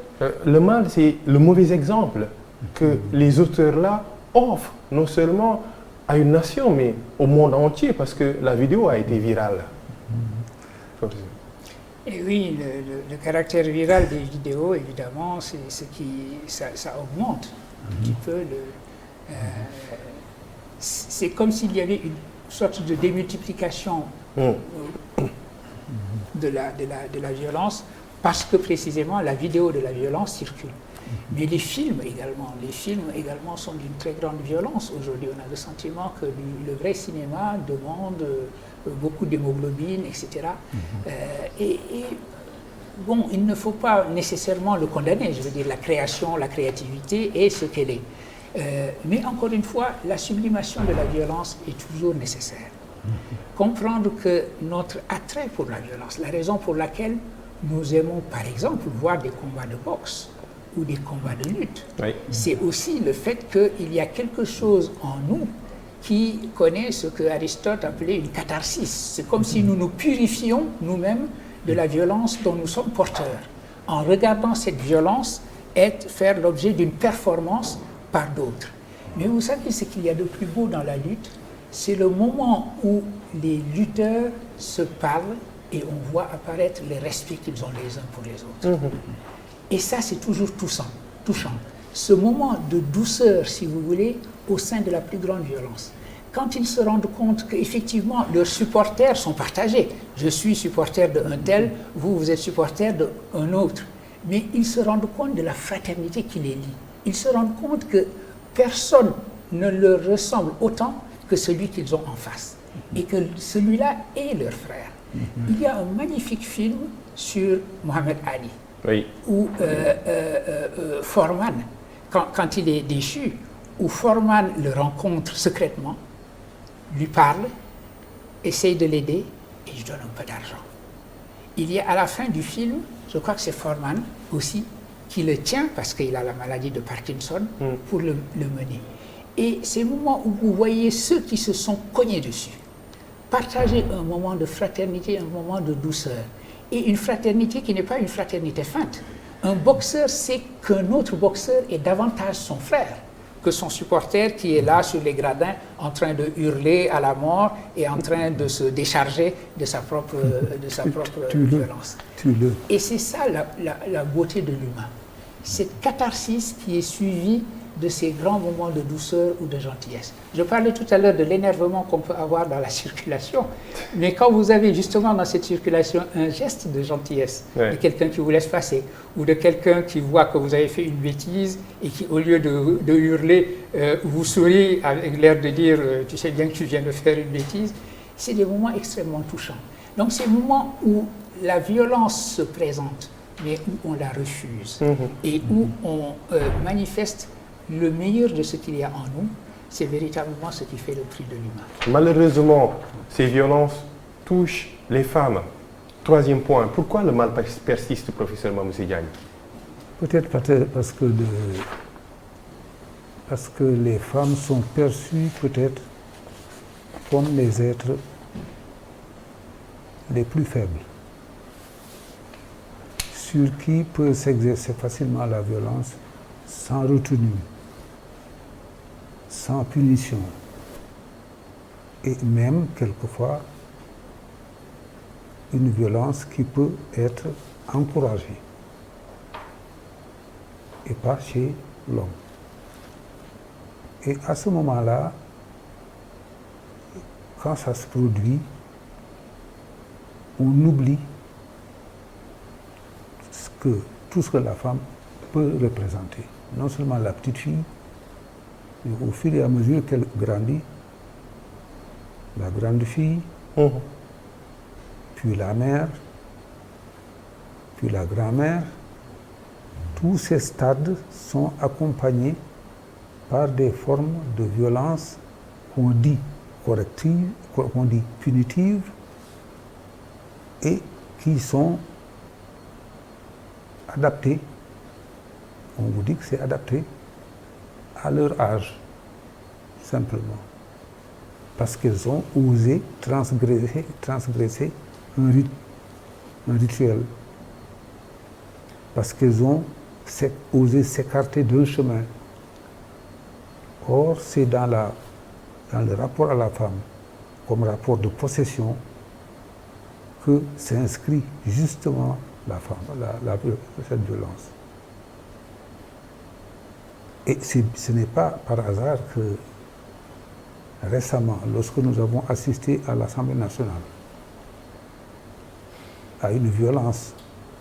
le mal, c'est le mauvais exemple que les auteurs-là offrent, non seulement à une nation, mais au monde entier, parce que la vidéo a été virale. Et oui, le caractère viral des vidéos, évidemment, c'est ce qui ça augmente un petit peu c'est comme s'il y avait une sorte de démultiplication de la violence, parce que précisément la vidéo de la violence circule. Mais les films également sont d'une très grande violence. Aujourd'hui, on a le sentiment que le vrai cinéma demande beaucoup d'hémoglobine, etc. Bon, il ne faut pas nécessairement le condamner. Je veux dire, la création, la créativité est ce qu'elle est. Mais encore une fois, la sublimation de la violence est toujours nécessaire. Comprendre que notre attrait pour la violence, la raison pour laquelle nous aimons, par exemple, voir des combats de boxe ou des combats de lutte, oui, c'est aussi le fait qu'il y a quelque chose en nous qui connaît ce que Aristote appelait une catharsis. C'est comme si nous nous purifions nous-mêmes de la violence dont nous sommes porteurs, en regardant cette violence faire l'objet d'une performance par d'autres. Mais vous savez, ce qu'il y a de plus beau dans la lutte, c'est le moment où les lutteurs se parlent et on voit apparaître les respects qu'ils ont les uns pour les autres. Et ça, c'est toujours touchant. Ce moment de douceur, si vous voulez, au sein de la plus grande violence. Quand ils se rendent compte qu'effectivement, leurs supporters sont partagés. Je suis supporter d'un tel, vous êtes supporter d'un autre. Mais ils se rendent compte de la fraternité qui les lie. Ils se rendent compte que personne ne leur ressemble autant que celui qu'ils ont en face. Et que celui-là est leur frère. Il y a un magnifique film sur Mohamed Ali, Oui. où Foreman, quand il est déchu, où Foreman le rencontre secrètement, lui parle, essaye de l'aider et lui donne un peu d'argent. Il y a à la fin du film, je crois que c'est Foreman aussi, qui le tient, parce qu'il a la maladie de Parkinson, pour le mener. Et c'est le moment où vous voyez ceux qui se sont cognés dessus partager un moment de fraternité, un moment de douceur. Et une fraternité qui n'est pas une fraternité feinte. Un boxeur sait qu'un autre boxeur est davantage son frère que son supporter qui est là sur les gradins en train de hurler à la mort et en train de se décharger de sa propre, violence. Et c'est ça la beauté de l'humain. Cette catharsis qui est suivie de ces grands moments de douceur ou de gentillesse. Je parlais tout à l'heure de l'énervement qu'on peut avoir dans la circulation, mais quand vous avez justement dans cette circulation un geste de gentillesse, de quelqu'un qui vous laisse passer, ou de quelqu'un qui voit que vous avez fait une bêtise et qui, au lieu de hurler, vous sourit avec l'air de dire « tu sais bien que tu viens de faire une bêtise », c'est des moments extrêmement touchants. Donc c'est des moments où la violence se présente, mais où on la refuse, et où on manifeste le meilleur de ce qu'il y a en nous, c'est véritablement ce qui fait le prix de l'humain. Malheureusement, ces violences touchent les femmes. Troisième point, pourquoi le mal persiste, professeur Mamoussé Diagne? Peut-être parce que les femmes sont perçues peut-être comme les êtres les plus faibles, sur qui peut s'exercer facilement la violence sans retenue, sans punition, et même quelquefois une violence qui peut être encouragée, et pas chez l'homme. Et à ce moment-là, quand ça se produit, on oublie tout ce que la femme peut représenter. Non seulement la petite fille, mais au fur et à mesure qu'elle grandit, la grande fille, puis la mère, puis la grand-mère, tous ces stades sont accompagnés par des formes de violence qu'on dit correctives, qu'on dit punitives, et qui sont adaptées. On vous dit que c'est adapté à leur âge, simplement. Parce qu'elles ont osé transgresser un rituel. Parce qu'elles ont osé s'écarter d'un chemin. Or, c'est dans le rapport à la femme, comme rapport de possession, que s'inscrit justement la femme, cette violence. Et ce n'est pas par hasard que récemment, lorsque nous avons assisté à l'Assemblée nationale à une violence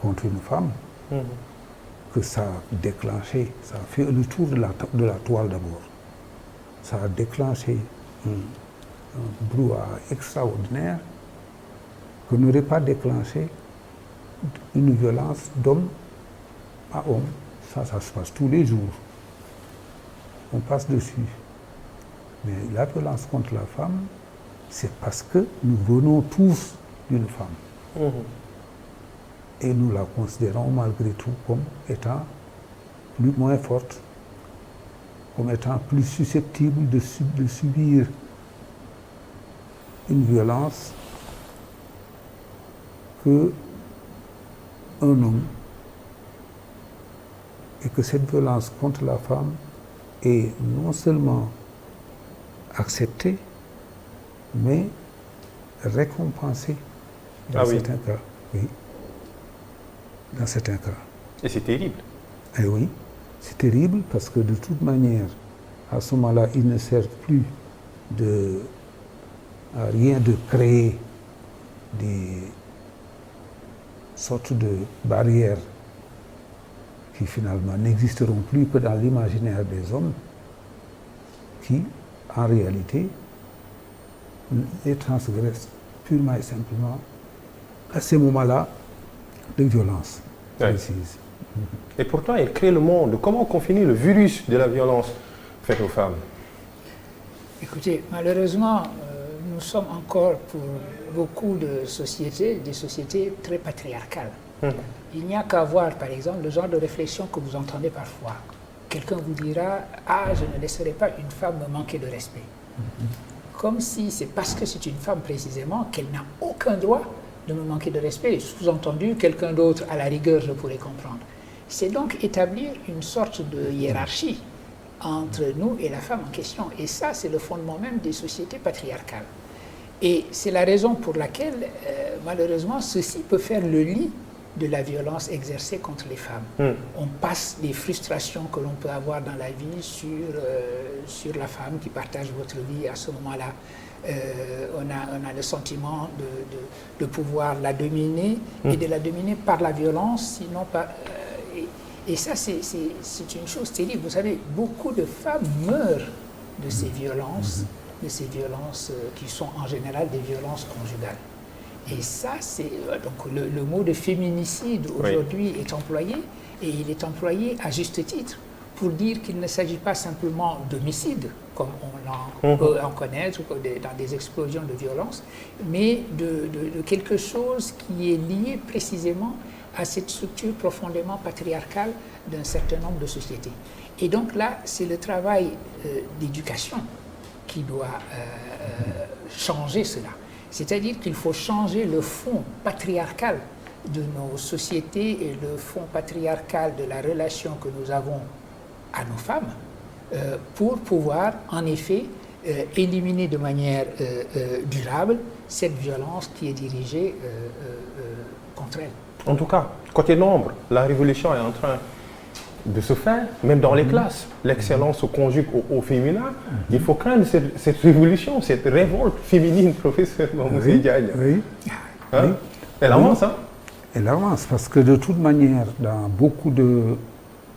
contre une femme, que ça a déclenché, ça a fait le tour de la toile d'abord. Ça a déclenché un brouhaha extraordinaire que n'aurait pas déclenché une violence d'homme à homme. Ça se passe tous les jours. On passe dessus. Mais la violence contre la femme, c'est parce que nous venons tous d'une femme. Et nous la considérons malgré tout comme étant moins forte, comme étant plus susceptible de subir une violence qu'un homme. Et que cette violence contre la femme est non seulement acceptée, mais récompensée dans certains cas. Oui. Dans certains cas. Et c'est terrible. Eh oui, c'est terrible parce que de toute manière, à ce moment-là, il ne sert plus à rien de créer des sortes de barrières qui finalement n'existeront plus que dans l'imaginaire des hommes, qui, en réalité, les transgressent purement et simplement à ces moments-là de violence précise. Et pourtant, il crée le monde. Comment qu'on finit le virus de la violence faite aux femmes? Écoutez, malheureusement, nous sommes encore pour beaucoup de sociétés, des sociétés très patriarcales. Il n'y a qu'à voir, par exemple, le genre de réflexion que vous entendez parfois. Quelqu'un vous dira « Ah, je ne laisserai pas une femme me manquer de respect. » Comme si c'est parce que c'est une femme précisément qu'elle n'a aucun droit de me manquer de respect. Sous-entendu, quelqu'un d'autre, à la rigueur, je pourrais comprendre. C'est donc établir une sorte de hiérarchie entre nous et la femme en question. Et ça, c'est le fondement même des sociétés patriarcales. Et c'est la raison pour laquelle, malheureusement, ceci peut faire le lit de la violence exercée contre les femmes. On passe les frustrations que l'on peut avoir dans la vie sur la femme qui partage votre vie à ce moment-là. On a le sentiment de pouvoir la dominer et de la dominer par la violence, sinon par... et ça, c'est une chose terrible. Vous savez, beaucoup de femmes meurent de ces violences, qui sont en général des violences conjugales. Et ça, c'est... Donc le mot de féminicide aujourd'hui est employé, et il est employé à juste titre, pour dire qu'il ne s'agit pas simplement d'homicide, comme on peut en connaître dans des explosions de violence, mais de quelque chose qui est lié précisément à cette structure profondément patriarcale d'un certain nombre de sociétés. Et donc là, c'est le travail d'éducation qui doit changer cela. C'est-à-dire qu'il faut changer le fond patriarcal de nos sociétés et le fond patriarcal de la relation que nous avons à nos femmes pour pouvoir, en effet, éliminer de manière durable cette violence qui est dirigée contre elles. En tout cas, côté nombre, la révolution est en train de se faire, même dans les classes. L'excellence se conjugue au féminin. Il faut craindre cette révolution, cette révolte féminine, professeur Mamoussé Diagne. Oui. Hein? Elle avance, hein? Elle avance, parce que de toute manière, dans beaucoup de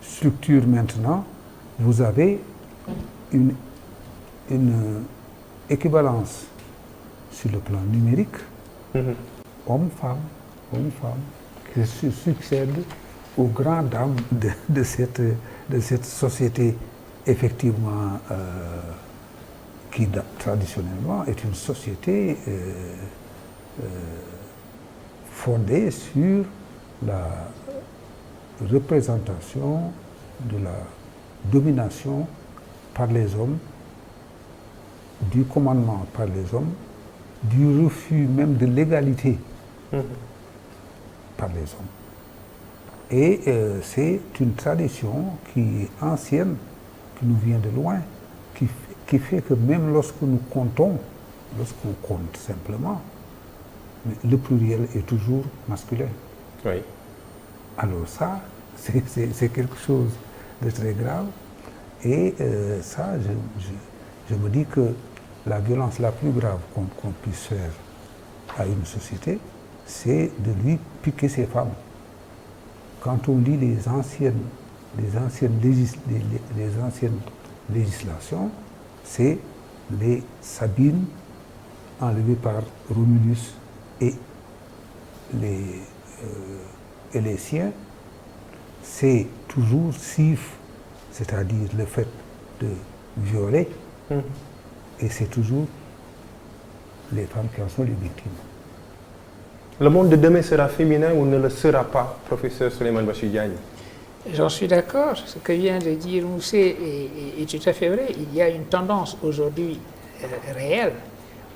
structures maintenant, vous avez une équivalence sur le plan numérique, homme-femme, qui se succède aux grandes dames de cette société, effectivement, qui traditionnellement est une société fondée sur la représentation de la domination par les hommes, du commandement par les hommes, du refus même de l'égalité par les hommes. Et c'est une tradition qui est ancienne, qui nous vient de loin, qui fait que même lorsque nous comptons, lorsqu'on compte simplement, le pluriel est toujours masculin. Oui. Alors ça, c'est quelque chose de très grave. Et ça, je me dis que la violence la plus grave qu'on puisse faire à une société, c'est de lui piquer ses femmes. Quand on lit les anciennes législations, c'est les Sabines enlevées par Romulus et les siens, c'est toujours Sif, c'est-à-dire le fait de violer, et c'est toujours les femmes qui en sont les victimes. Le monde de demain sera féminin ou ne le sera pas, professeur Souleymane Bachir Diagne? J'en suis d'accord. Ce que vient de dire Moussé est tout à fait vrai. Il y a une tendance aujourd'hui réelle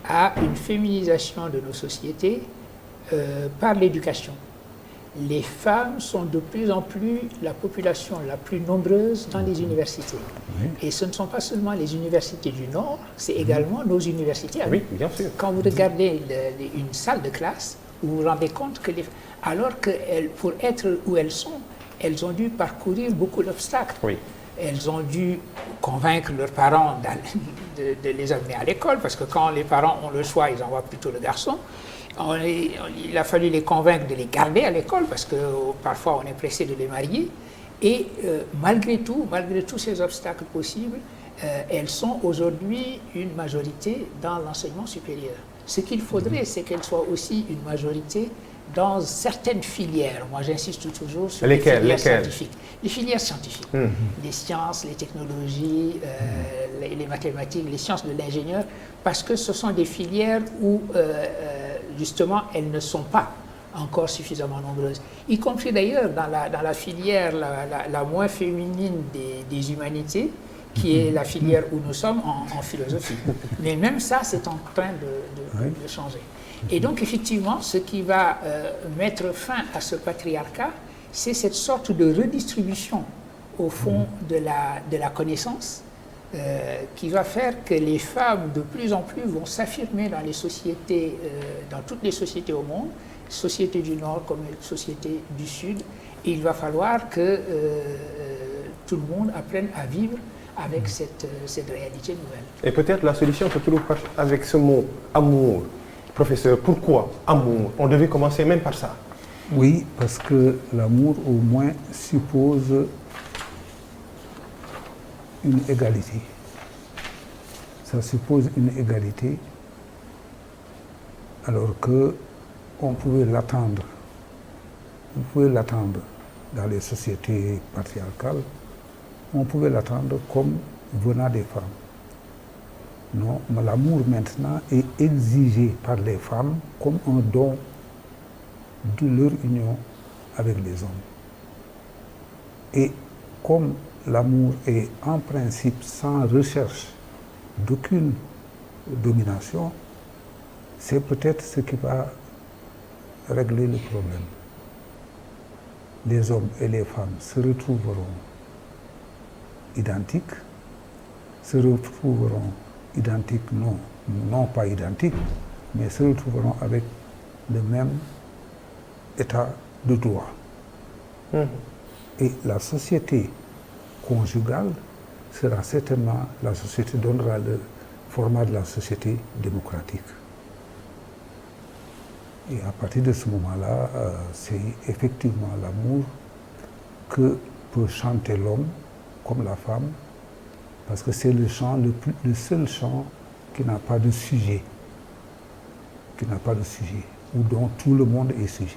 à une féminisation de nos sociétés par l'éducation. Les femmes sont de plus en plus la population la plus nombreuse dans les universités. Et ce ne sont pas seulement les universités du Nord, c'est également nos universités. Oui, bien sûr. Quand vous regardez une salle de classe, vous vous rendez compte que, alors que pour être où elles sont, elles ont dû parcourir beaucoup d'obstacles. Oui. Elles ont dû convaincre leurs parents de les amener à l'école, parce que quand les parents ont le choix, ils envoient plutôt le garçon. Il a fallu les convaincre de les garder à l'école, parce que parfois on est pressé de les marier. Et malgré tous ces obstacles possibles, elles sont aujourd'hui une majorité dans l'enseignement supérieur. Ce qu'il faudrait, c'est qu'elles soient aussi une majorité dans certaines filières, moi j'insiste toujours sur Lesquelles? les filières scientifiques. Les filières scientifiques, les sciences, les technologies, les mathématiques, les sciences de l'ingénieur, parce que ce sont des filières où justement elles ne sont pas encore suffisamment nombreuses, y compris d'ailleurs dans la filière la moins féminine des humanités, qui est la filière où nous sommes en philosophie. Mais même ça, c'est en train de changer. Et donc, effectivement, ce qui va mettre fin à ce patriarcat, c'est cette sorte de redistribution, au fond, de la connaissance, qui va faire que les femmes, de plus en plus, vont s'affirmer dans les sociétés, dans toutes les sociétés au monde, sociétés du Nord comme sociétés du Sud. Et il va falloir que tout le monde apprenne à vivre avec cette réalité nouvelle. Et peut-être la solution se trouve avec ce mot amour. Professeur, pourquoi amour? On devait commencer même par ça. Oui, parce que l'amour au moins suppose une égalité. Ça suppose une égalité alors que on pouvait l'attendre dans les sociétés patriarcales, on pouvait l'attendre comme venant des femmes. Non, mais l'amour maintenant est exigé par les femmes comme un don de leur union avec les hommes. Et comme l'amour est en principe sans recherche d'aucune domination, c'est peut-être ce qui va régler le problème. Les hommes et les femmes se retrouveront identiques, non pas identiques, mais se retrouveront avec le même état de droit. Et la société conjugale sera certainement la société, donnera le format de la société démocratique. Et à partir de ce moment-là, c'est effectivement l'amour que peut chanter l'homme comme la femme, parce que c'est le seul chant qui n'a pas de sujet, ou dont tout le monde est sujet.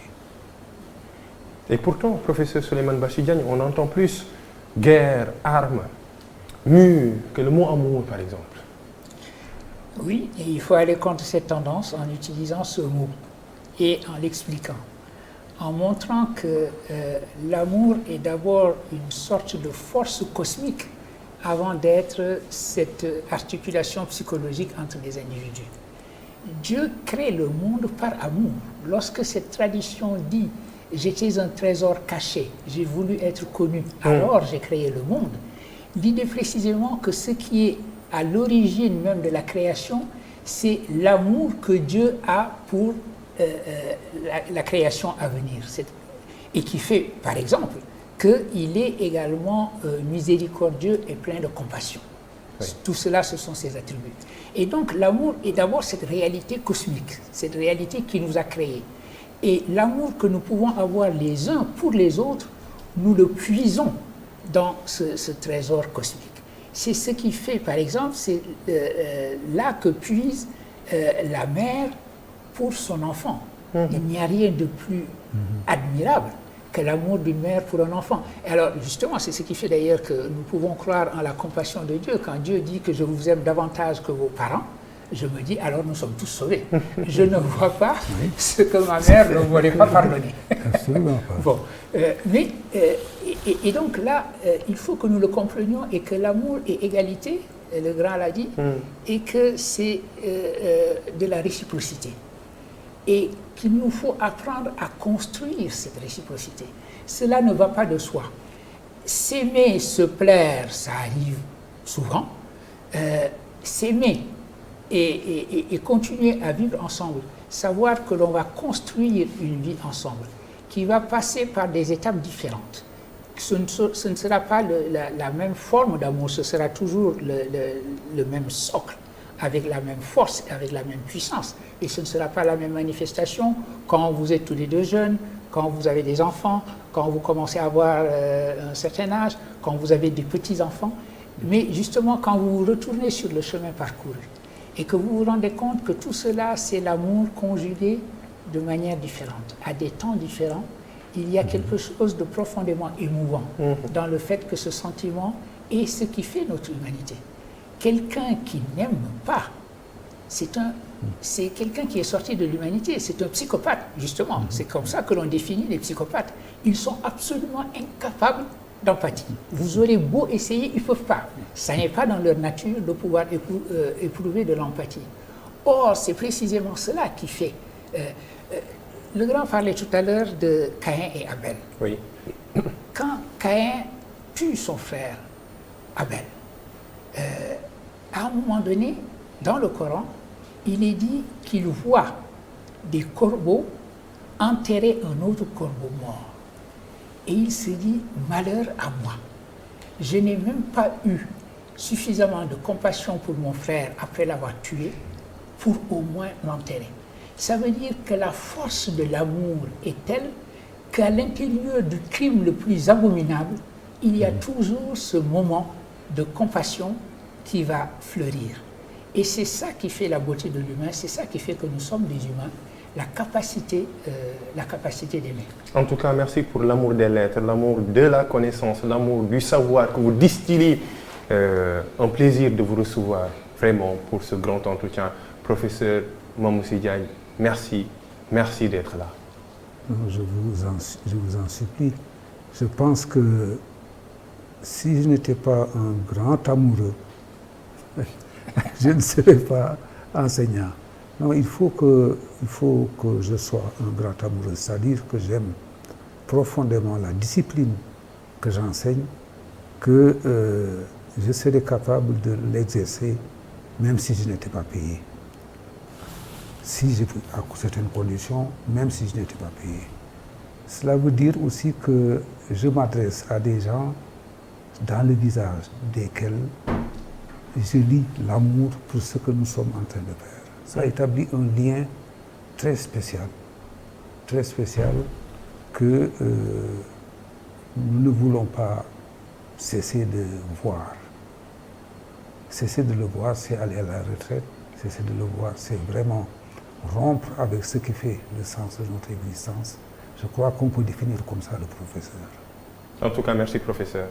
Et pourtant, professeur Souleymane Bachir Diagne, on entend plus guerre, armes, mur que le mot amour, par exemple. Oui, et il faut aller contre cette tendance en utilisant ce mot et en l'expliquant, en montrant que l'amour est d'abord une sorte de force cosmique avant d'être cette articulation psychologique entre les individus. Dieu crée le monde par amour. Lorsque cette tradition dit « j'étais un trésor caché, j'ai voulu être connu, alors j'ai créé le monde », l'idée précisément que ce qui est à l'origine même de la création, c'est l'amour que Dieu a pour la création à venir. Et qui fait, par exemple, qu'il est également miséricordieux et plein de compassion. Oui. Tout cela, ce sont ses attributs. Et donc, l'amour est d'abord cette réalité cosmique, cette réalité qui nous a créés. Et l'amour que nous pouvons avoir les uns pour les autres, nous le puisons dans ce trésor cosmique. C'est ce qui fait, par exemple, c'est là que puise la mère pour son enfant. Il n'y a rien de plus admirable que l'amour d'une mère pour un enfant. Et alors, justement, c'est ce qui fait d'ailleurs que nous pouvons croire en la compassion de Dieu. Quand Dieu dit que je vous aime davantage que vos parents, je me dis, alors nous sommes tous sauvés. Je ne vois pas ce que ma mère ne m'aurait pas pardonné. Absolument pas. Bon, et donc là, il faut que nous le comprenions et que l'amour est égalité, le grand l'a dit, et que c'est de la réciprocité. Et qu'il nous faut apprendre à construire cette réciprocité. Cela ne va pas de soi. S'aimer, se plaire, ça arrive souvent. S'aimer et continuer à vivre ensemble, savoir que l'on va construire une vie ensemble, qui va passer par des étapes différentes. Ce ne sera pas la même forme d'amour, ce sera toujours le même socle, avec la même force, avec la même puissance. Et ce ne sera pas la même manifestation quand vous êtes tous les deux jeunes, quand vous avez des enfants, quand vous commencez à avoir un certain âge, quand vous avez des petits-enfants. Mais justement, quand vous vous retournez sur le chemin parcouru et que vous vous rendez compte que tout cela, c'est l'amour conjugué de manière différente, à des temps différents. Il y a quelque chose de profondément émouvant dans le fait que ce sentiment est ce qui fait notre humanité. Quelqu'un qui n'aime pas, c'est quelqu'un qui est sorti de l'humanité, c'est un psychopathe, justement. C'est comme ça que l'on définit les psychopathes. Ils sont absolument incapables d'empathie. Vous aurez beau essayer, ils ne peuvent pas. Ça n'est pas dans leur nature de pouvoir éprouver de l'empathie. Or, c'est précisément cela qui fait... le grand parlait tout à l'heure de Caïn et Abel. Oui. Quand Caïn tue son frère Abel, à un moment donné, dans le Coran, il est dit qu'il voit des corbeaux enterrer un autre corbeau mort. Et il se dit, malheur à moi. Je n'ai même pas eu suffisamment de compassion pour mon frère après l'avoir tué pour au moins l'enterrer. Ça veut dire que la force de l'amour est telle qu'à l'intérieur du crime le plus abominable, il y a toujours ce moment de compassion qui va fleurir. Et c'est ça qui fait la beauté de l'humain, c'est ça qui fait que nous sommes des humains, la capacité d'aimer. En tout cas, merci pour l'amour des lettres, l'amour de la connaissance, l'amour du savoir que vous distillez. Un plaisir de vous recevoir vraiment pour ce grand entretien. Professeur Mamoussy Diagne, merci d'être là. Je vous en supplie. Je pense que si je n'étais pas un grand amoureux, je ne serais pas enseignant. Non, il faut que je sois un grand amoureux, c'est-à-dire que j'aime profondément la discipline que j'enseigne, que je serais capable de l'exercer même si je n'étais pas payé. À certaines conditions, même si je n'étais pas payé. Cela veut dire aussi que je m'adresse à des gens dans le visage desquels je lis l'amour pour ce que nous sommes en train de faire. Ça établit un lien très spécial que nous ne voulons pas cesser de voir. Cesser de le voir, c'est aller à la retraite. Cesser de le voir, c'est vraiment rompre avec ce qui fait le sens de notre existence. Je crois qu'on peut définir comme ça le professeur. En tout cas, merci professeur.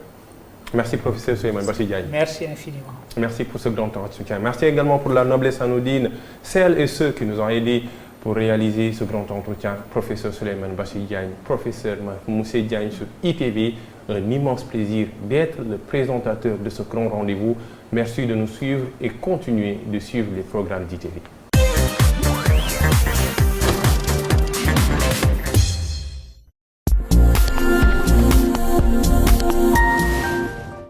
Merci professeur Souleymane Bassy Diagne. Merci infiniment. Merci pour ce grand entretien. Merci également pour la noblesse anodine, celles et ceux qui nous ont aidés pour réaliser ce grand entretien. Professeur Souleymane Bassy Diagne, professeur Mamoussy Diagne sur ITV. Un immense plaisir d'être le présentateur de ce grand rendez-vous. Merci de nous suivre et continuez de suivre les programmes d'ITV.